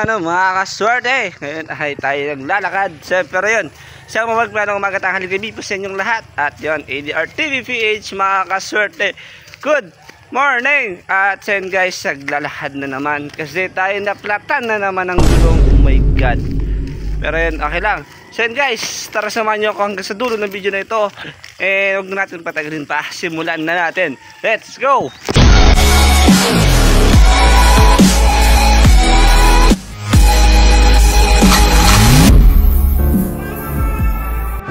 na mga kaswerte. Ngayon ay tayo naglalakad. Pero yun, sa mapagplanong umaga tanghali gabi po sa inyong lahat. At yun, ADR TV PH mga kaswerte. Good morning. At yun guys, naglalakad na naman. Kasi tayo naplatan na naman ng gulong. Oh my God. Pero yun, okay lang. So yun guys, tara samahan nyo ako hanggang sa dulo ng video na ito. Huwag na natin patagalin pa. Simulan na natin. Let's go!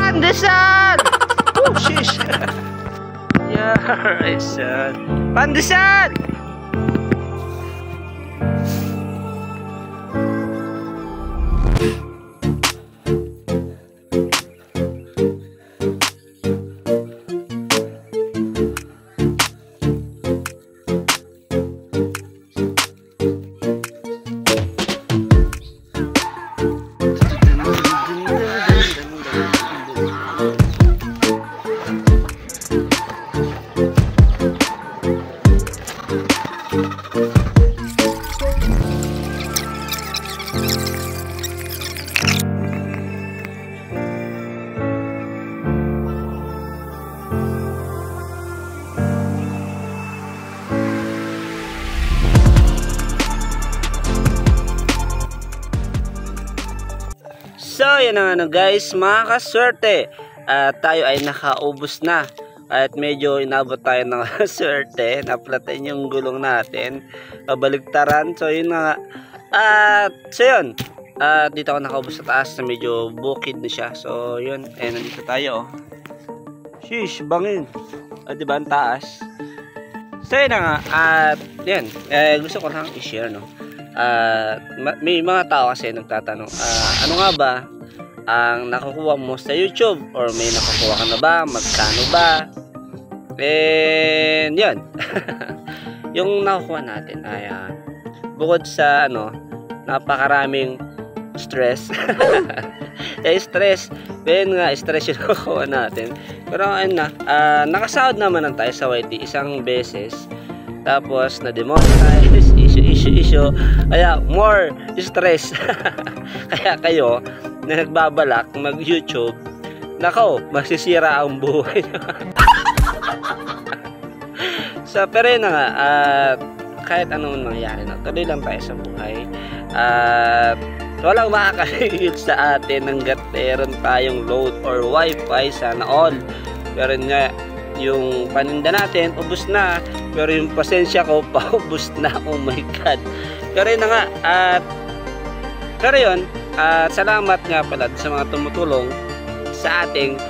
Pandesal! Oh, shish! Yeah, right, son. Pandesal! So yan na nga guys, mga kaswerte, tayo ay nakaubos na at medyo inabot tayo ng swerte, naplatan yung gulong natin, baligtaran. So yun nga, so yun, dito ako nakaubos sa taas na medyo bukid na siya. So yun, nandito tayo. Shish, bangin, diba ang taas. So yun na nga, at yan, gusto ko lang i-share, no. May mga tao kasi nagtatanong, ano nga ba ang nakukuha mo sa YouTube, or may nakukuha ka na ba, magkano ba? And yun. Yung nakukuha natin ay bukod sa napakaraming stress. Stress, then nga stress yung nakukuha natin, pero ayun na, nakasahod naman lang tayo sa YT isang beses. Tapos na-demonetize, issue. Kaya more stress. Kaya kayo na nagbabalak mag-YouTube, nako, masisira ang buhay. So, pero yun na nga, kahit anong mangyari, tuloy lang tayo sa buhay. Walang makakaligid sa atin hanggat meron tayong load or wifi, sana all. Pero yun nga, yung paninda natin ubos na, pero yung pasensya ko paubos na. Oh my God. Pero yun na nga, pero yun, salamat nga pala sa mga tumutulong sa ating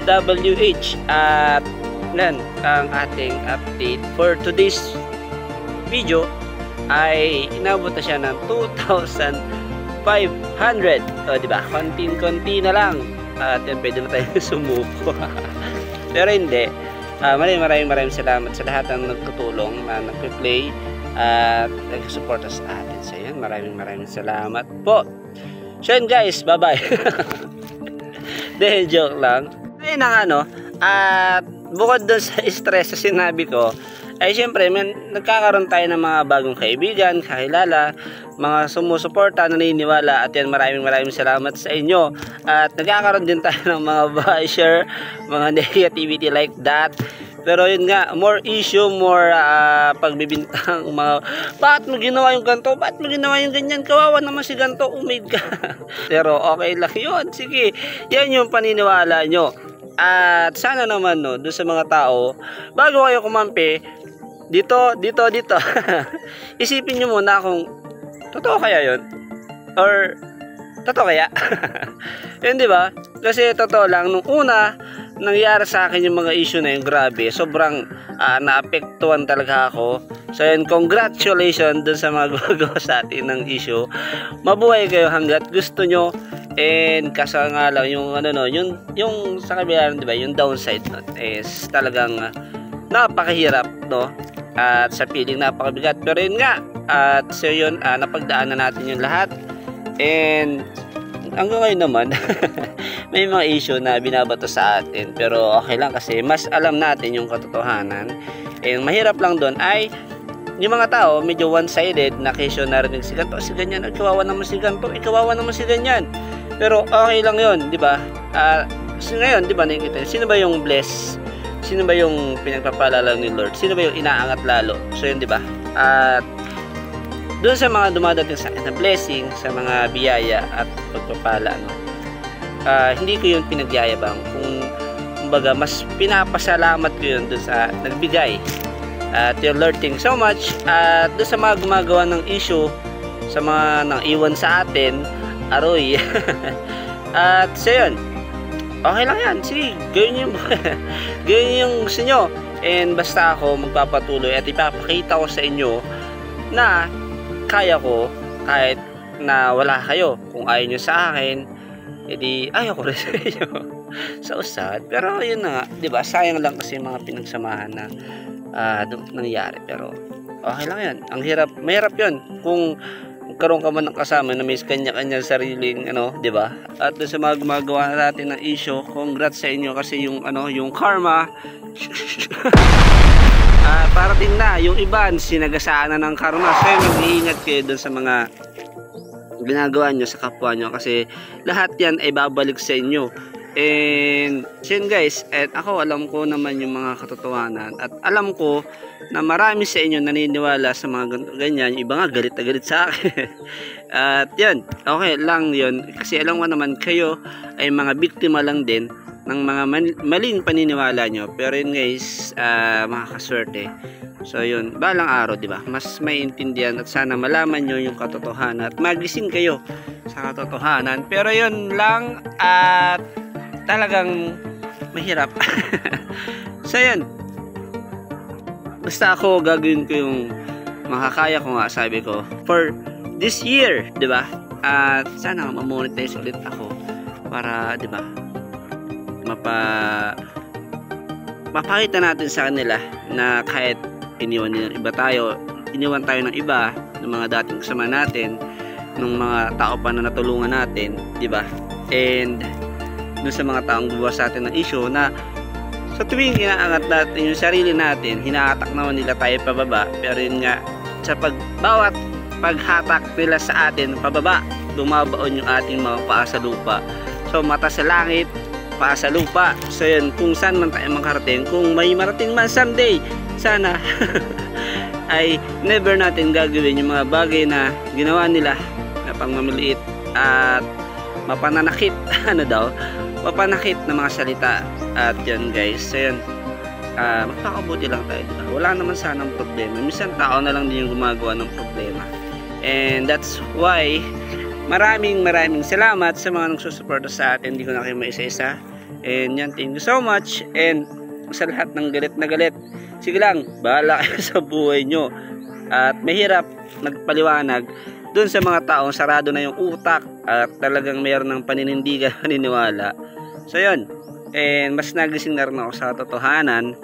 WH. At yan ang ating update for today's video, ay inabot na siya ng 2,500. O diba, konting-konti na lang, at yan, pwede na tayo sumuko. Pero hindi, maraming salamat sa lahat ng nagtutulong, na nagpe-play at nag-support sa atin. So yan, maraming salamat po. So yan guys, bye bye. Dahil joke lang. Ayun na nga, at bukod doon sa stress sa sinabi ko, ay syempre nagkakaroon tayo ng mga bagong kaibigan, kakilala, mga sumusuporta, naniniwala, at yan, maraming salamat sa inyo. At nagkakaroon din tayo ng mga basher, mga negativity like that. Pero yun nga, more issue, more pagbibintang, mga bakit mo ginawa yung ganito, bakit mo ginawa yung ganyan, kawawa naman si ganito, umid ka. Pero okay lang yun, sige, yan yung paniniwala nyo. At sana naman doon sa mga tao, bago kayo kumampi dito isipin nyo muna kung totoo kaya yun, or totoo kaya. Yun, diba? Kasi totoo lang, nung una nangyari sa akin yung mga issue na yun, grabe, sobrang naapektuhan talaga ako. So yun, congratulations dun sa mga gumagawa sa atin ng issue. Mabuhay kayo hanggat gusto nyo. And kaso nga lang yung yung sa kabilang, diba, yung downside is talagang napakahirap, at sa feeling napakabigat. Pero yun nga, at so yun, napagdaanan natin yung lahat. And hanggang ngayon naman may mga issue na binabato sa atin, pero okay lang kasi mas alam natin yung katotohanan. And mahirap lang doon ay yung mga tao medyo one-sided na kesyo narinig si ganito, si ganyan, kawawa naman si ganito, kawawa naman si ganyan. Pero okay lang yun, di ba? Ngayon, di ba, nakikita, sino ba yung bless? Sino ba yung pinagpapalala ni Lord? Sino ba yung inaangat lalo? So yun, di ba? At doon sa mga dumadating sa akin na blessing, sa mga biyaya at pagpapala, no? Hindi ko yun pinagyayabang. Kumbaga, mas pinapasalamat ko yun doon sa nagbigay. Dear Lord, thank you so much. At doon sa mga gumagawa ng issue, sa mga nang iwan sa atin, aroy. At so yun, okay lang yan. Sige, gawin yung gusto nyo. And basta ako magpapatuloy at ipapakita ko sa inyo na kaya ko kahit na wala kayo. Kung ayaw nyo sa akin, edi ayaw ko rin sa inyo. Sa usad. Pero yun na nga, diba? Sayang lang kasi mga pinagsamahan na nangyari. Pero okay lang yan. Ang hirap, mahirap yun kung karoon ka man ng kasama na may kanya-kanya sariling di ba? At doon sa mga gumagawa natin ng issue, congrats sa inyo kasi yung yung karma parating na. Yung iba sinagasaan na ng karma. So mag-iingat kayo doon sa mga ginagawa nyo sa kapwa nyo kasi lahat yan ay babalik sa inyo. And yun guys, at ako alam ko naman yung mga katotohanan at alam ko na marami sa inyo naniniwala sa mga ganyan. Yung iba nga galit na galit sa akin. At yan, okay lang yun kasi alam ko naman kayo ay mga biktima lang din ng mga maling paniniwala nyo. Pero yun guys, makakaswerte. So yun, balang araw, di ba? Mas maintindihan at sana malaman nyo yung katotohanan at magising kayo sa katotohanan. Pero yun lang at talagang mahirap. So yan, basta ako gagawin ko yung makakaya ko nga, sabi ko for this year, di ba? At sana ma-monetize ulit ako para, di ba, mapakita natin sa kanila na kahit iniwan tayo ng iba, ng mga dating kasama natin, ng mga tao pa na natulungan natin, di ba? And doon sa mga taong gumawa sa atin ng issue na sa tuwing inaangat natin yung sarili natin, hinahatak naman nila tayo pababa. Pero yun nga, sa bawat paghatak nila sa atin pababa, lumabaon yung ating mga paa sa lupa. So mata sa langit, paa sa lupa. So yun, kung saan man tayo makarating, kung may marating man someday, sana ay never natin gagawin yung mga bagay na ginawa nila na pangmamaliit at mapananakit mapanakit na mga salita. At yan guys, so yan, magpakabuti lang tayo, diba? Wala naman sanang problema, minsan tao na lang din yung gumagawa ng problema. And that's why maraming salamat sa mga nagsusuporta sa atin. Hindi ko na kayo maisa-isa. And yan, thank you so much. And sa lahat ng galit na galit, sige lang, bahala kayo sa buhay nyo. At mahirap nagpaliwanag dun sa mga taong sarado na yung utak at talagang mayroon ng paninindigan, paniniwala. So yun, and mas nagising na rin ako sa totohanan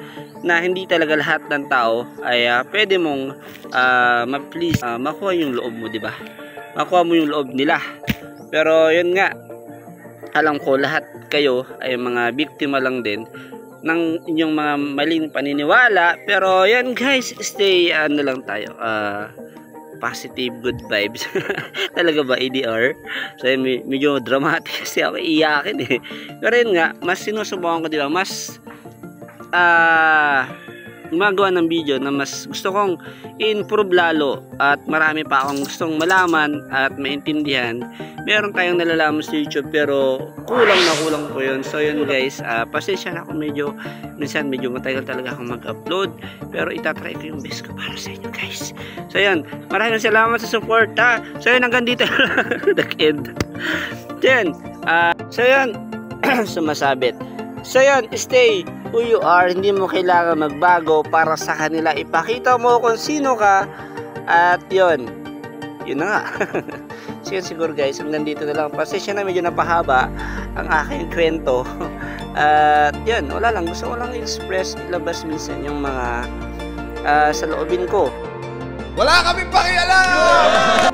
na hindi talaga lahat ng tao ay pwede mong ma-please, makuha yung loob mo, diba? Makuha mo yung loob nila. Pero yun nga, alam ko lahat kayo ay mga biktima lang din ng inyong mga maling paniniwala. Pero yan guys, stay lang tayo, positive, good vibes. Talaga ba ADR? So medyo dramatic kasi ako iyakin eh. Pero yun nga, mas sinusubukan ko, diba, mas gumagawa ng video na mas gusto kong improve lalo at marami pa akong gustong malaman at maintindihan. Meron tayong nalalaman sa YouTube pero kulang po yun. So yun guys, pasensya na ako, minsan medyo matagal talaga akong mag-upload, pero itatry ko yung best ko para sa inyo guys. So yun, maraming salamat sa support ha. So yun, hanggang dito nag-end. Then so yun, sumasabit. So yun, stay who you are. Hindi mo kailangan magbago para sa kanila. Ipakita mo kung sino ka. At yun na nga. So yun siguro guys, hanggang dito na lang. Pasensya na, medyo napahaba ang aking kwento. At yun, wala lang, gusto ko lang i-express, ilabas minsan yung mga sa loobin ko. Wala kami pakialam!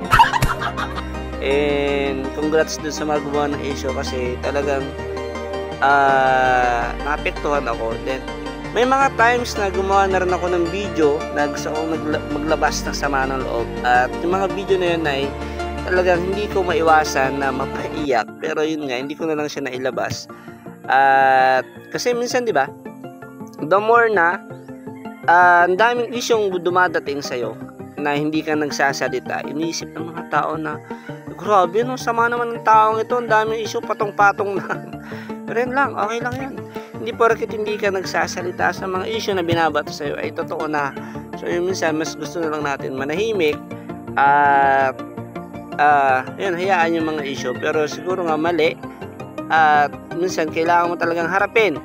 And congrats dun sa mga gumawa ng issue kasi talagang naapektuhan ako. Then may mga times na gumawa na rin ako ng video na gusto kong maglabas ng sama ng loob. At yung mga video na yun ay talagang hindi ko maiwasan na mapaiyak. Pero yun nga, hindi ko na lang siya nailabas. At kasi minsan, di ba, the more na ang daming isyong dumadating sa'yo na hindi ka nagsasalita, iniisip ng mga tao na grabe, no, sama naman ng taong ito, ang daming isyu, patong-patong na. Pero yun lang, okay lang yan. Hindi porket hindi ka nagsasalita sa mga issue na binabato sa'yo ay totoo na. So yun, minsan mas gusto na lang natin manahimik at yun, hayaan yung mga issue. Pero siguro nga mali at minsan kailangan mo talagang harapin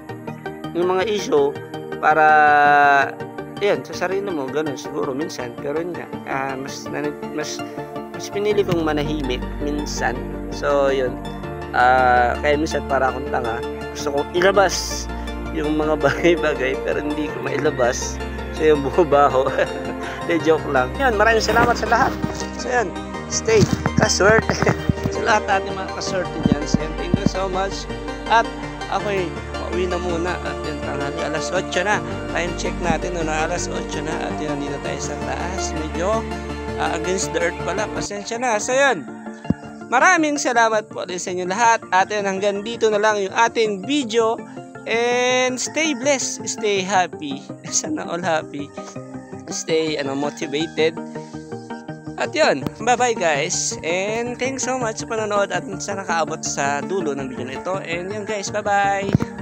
yung mga issue para yun, sa sarili mo, ganun siguro minsan. Pero yun nga, mas pinili kong manahimik minsan. So yun, kaya minsan para akong tanga, gusto kong ilabas yung mga bagay-bagay pero hindi ko mailabas. So yung bumabaho. De joke lang. Yan, maraming salamat sa lahat. So yan, stay kaswerte sa lahat ating mga kaswerte dyan. So thank you so much. At ako'y pauwi na muna. At yan, tanghali, alas 8 na. Time check natin, alas 8 na. At yan, nandito tayo sa taas. Medyo against the earth pala. Pasensya na. So yan, maraming salamat po sa inyo lahat. At yan, hanggang dito na lang yung ating video. And stay blessed, stay happy. Sana all happy. Stay motivated. At yun, bye-bye guys. And thanks so much sa panonood at sa nakaabot sa dulo ng video na ito. And yun guys, bye-bye.